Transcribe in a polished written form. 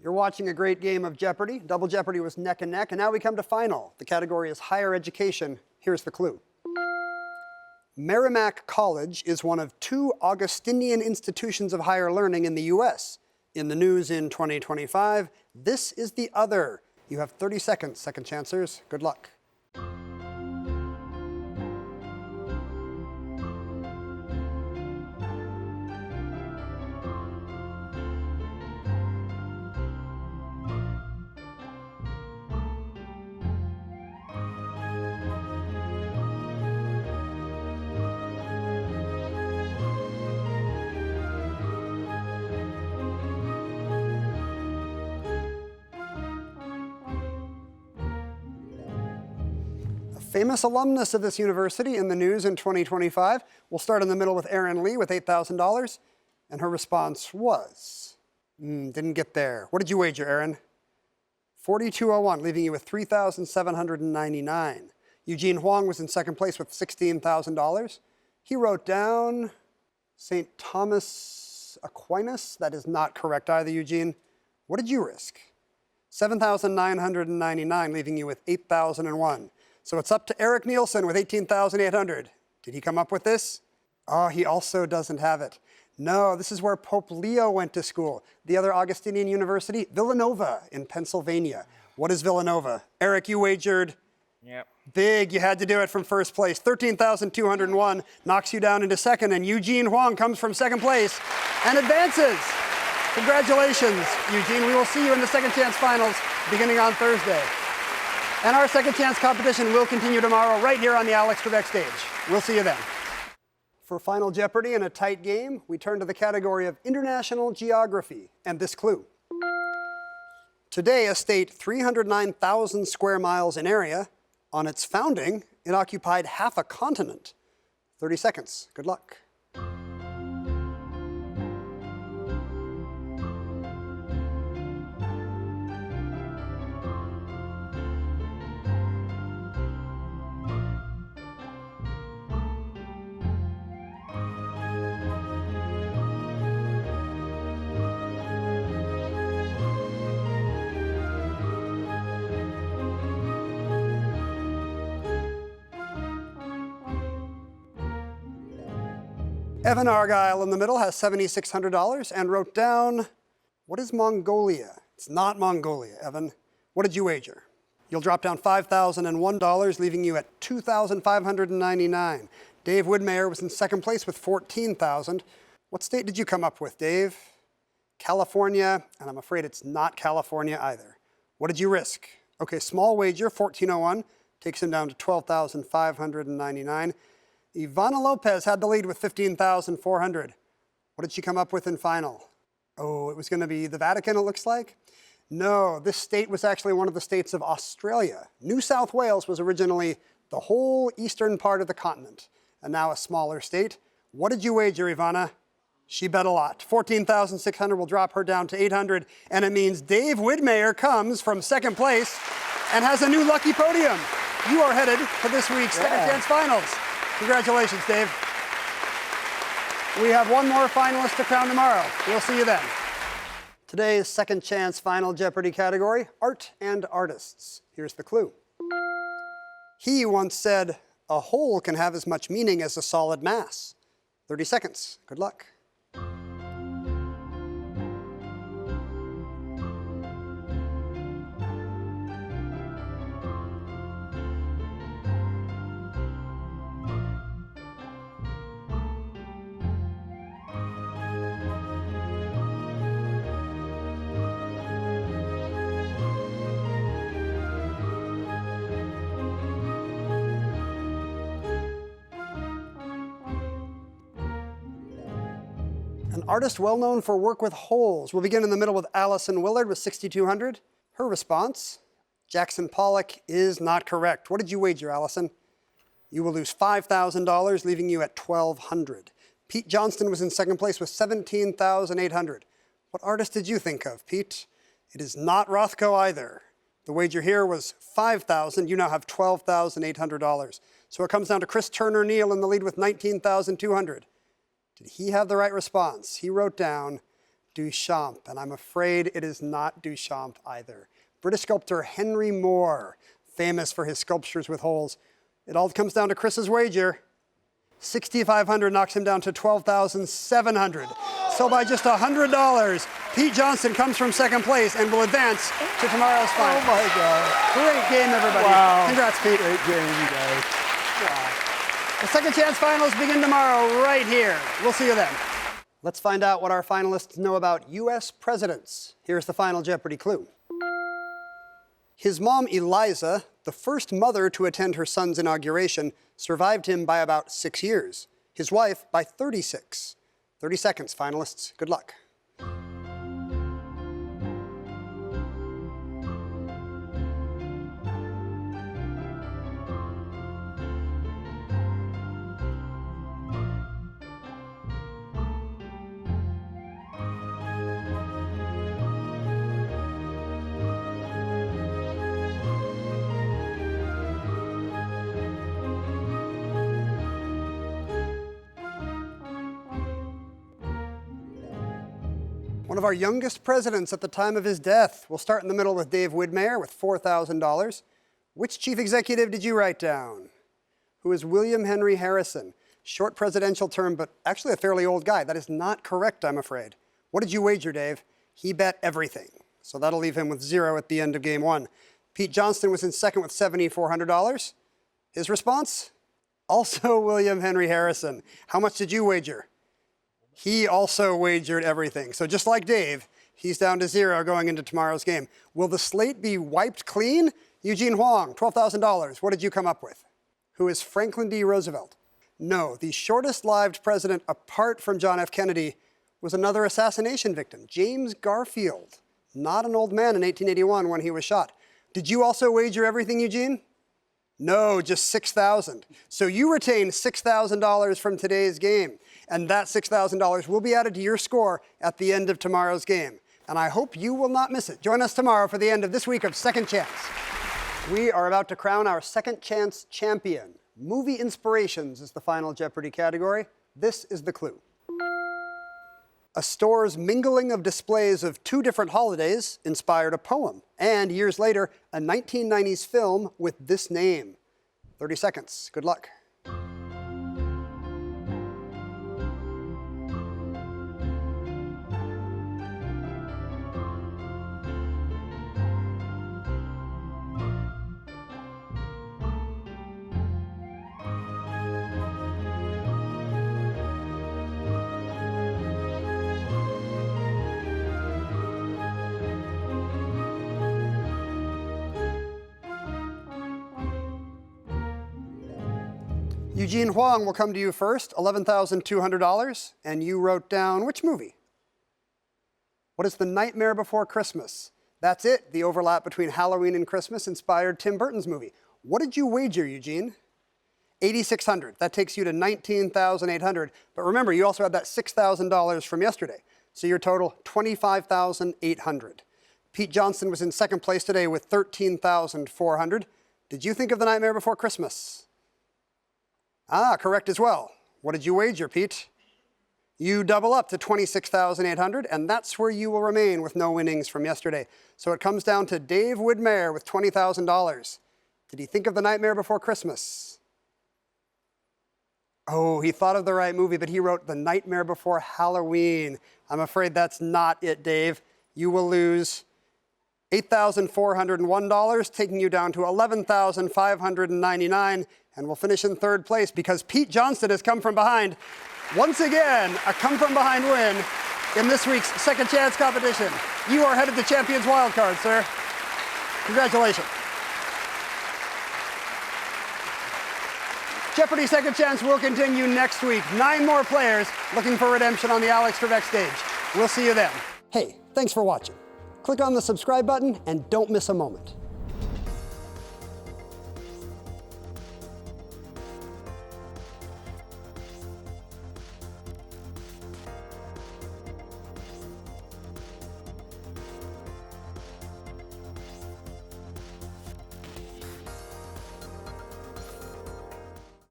You're watching a great game of Jeopardy! Double Jeopardy was neck and neck, and now we come to final. The category is higher education. Here's the clue. Merrimack College is one of 2 Augustinian institutions of higher learning in the U.S. In the news in 2025, this is the other. You have 30 seconds, second chancers. Good luck. Famous alumnus of this university in the news in 2025. We'll start in the middle with Erin Lee with $8,000. And her response was, didn't get there. What did you wager, Erin? 4201, leaving you with $3,799. Eugene Huang was in second place with $16,000. He wrote down St. Thomas Aquinas. That is not correct either, Eugene. What did you risk? $7,999, leaving you with $8,001. So it's up to Eric Nielsen with $18,800. Did he come up with this? Oh, he also doesn't have it. No, this is where Pope Leo went to school. The other Augustinian university, Villanova in Pennsylvania. What is Villanova? Eric, you wagered big. You had to do it from first place. $13,201 knocks you down into second, and Eugene Huang comes from second place and advances. Congratulations, Eugene. We will see you in the Second Chance Finals beginning on Thursday. And our Second Chance competition will continue tomorrow right here on the Alex Trebek stage. We'll see you then. For Final Jeopardy in a tight game, we turn to the category of international geography and this clue. Today, a state 309,000 square miles in area. On its founding, it occupied half a continent. 30 seconds. Good luck. Evan Argyle in the middle has $7,600 and wrote down, what is Mongolia? It's not Mongolia, Evan. What did you wager? You'll drop down $5,001, leaving you at $2,599. Dave Widmeyer was in second place with $14,000. What state did you come up with, Dave? California, and I'm afraid it's not California either. What did you risk? Okay, small wager, $1,401, takes him down to $12,599. Ivana Lopez had the lead with $15,400. What did she come up with in final? Oh, it was going to be the Vatican, it looks like? No, this state was actually one of the states of Australia. New South Wales was originally the whole eastern part of the continent, and now a smaller state. What did you wager, Ivana? She bet a lot. $14,600 will drop her down to $800, and it means Dave Widmeyer comes from second place and has a new lucky podium. You are headed for this week's Second Chance Finals. Congratulations, Dave. We have one more finalist to crown tomorrow. We'll see you then. Today's Second Chance Final Jeopardy category, Art and Artists. Here's the clue. He once said, a whole can have as much meaning as a solid mass. 30 seconds. Good luck. An artist well known for work with holes. We'll begin in the middle with Allison Willard with $6,200. Her response, Jackson Pollock is not correct. What did you wager, Allison? You will lose $5,000, leaving you at $1,200. Pete Johnston was in second place with $17,800. What artist did you think of, Pete? It is not Rothko either. The wager here was $5,000. You now have $12,800. So it comes down to Chris Turner Neal in the lead with $19,200. Did he have the right response? He wrote down Duchamp, and I'm afraid it is not Duchamp either. British sculptor Henry Moore, famous for his sculptures with holes. It all comes down to Chris's wager. 6,500 knocks him down to 12,700. So by just $100, Pete Johnston comes from second place and will advance to tomorrow's final. Oh my God. Great game, everybody. Wow. Congrats, Pete. Great game, you guys. Wow. The second chance finals begin tomorrow right here. We'll see you then. Let's find out what our finalists know about U.S. presidents. Here's the Final Jeopardy clue. His mom, Eliza, the first mother to attend her son's inauguration, survived him by about 6 years. His wife by 36. 30 seconds, finalists. Good luck. One of our youngest presidents at the time of his death. We'll start in the middle with Dave Widmer with $4,000. Which chief executive did you write down? Who is William Henry Harrison? Short presidential term, but actually a fairly old guy. That is not correct, I'm afraid. What did you wager, Dave? He bet everything. So that'll leave him with 0 at the end of game 1. Pete Johnston was in second with $7,400. His response? Also William Henry Harrison. How much did you wager? He also wagered everything. So just like Dave, he's down to 0 going into tomorrow's game. Will the slate be wiped clean? Eugene Huang, $12,000. What did you come up with? Who is Franklin D. Roosevelt? No, the shortest-lived president apart from John F. Kennedy was another assassination victim, James Garfield. Not an old man in 1881 when he was shot. Did you also wager everything, Eugene? No, just $6,000. So you retain $6,000 from today's game. And that $6,000 will be added to your score at the end of tomorrow's game. And I hope you will not miss it. Join us tomorrow for the end of this week of Second Chance. We are about to crown our Second Chance champion. Movie inspirations is the Final Jeopardy category. This is the clue. A store's mingling of displays of 2 different holidays inspired a poem, and years later, a 1990s film with this name. 30 seconds. Good luck. Eugene Huang will come to you first, $11,200, and you wrote down which movie? What is The Nightmare Before Christmas? That's it, the overlap between Halloween and Christmas inspired Tim Burton's movie. What did you wager, Eugene? $8,600. That takes you to $19,800. But remember, you also had that $6,000 from yesterday. So your total, $25,800. Pete Johnston was in second place today with $13,400. Did you think of The Nightmare Before Christmas? Ah, correct as well. What did you wager, Pete? You double up to $26,800, and that's where you will remain with no winnings from yesterday. So it comes down to Dave Widmer with $20,000. Did he think of The Nightmare Before Christmas? Oh, he thought of the right movie, but he wrote The Nightmare Before Halloween. I'm afraid that's not it, Dave. You will lose $8,401, taking you down to $11,599, and we'll finish in third place because Pete Johnston has come from behind. Once again, a come-from-behind win in this week's Second Chance competition. You are headed to Champions Wildcard, sir. Congratulations. Jeopardy! Second Chance will continue next week. 9 more players looking for redemption on the Alex Trebek stage. We'll see you then. Hey, thanks for watching. Click on the subscribe button and don't miss a moment.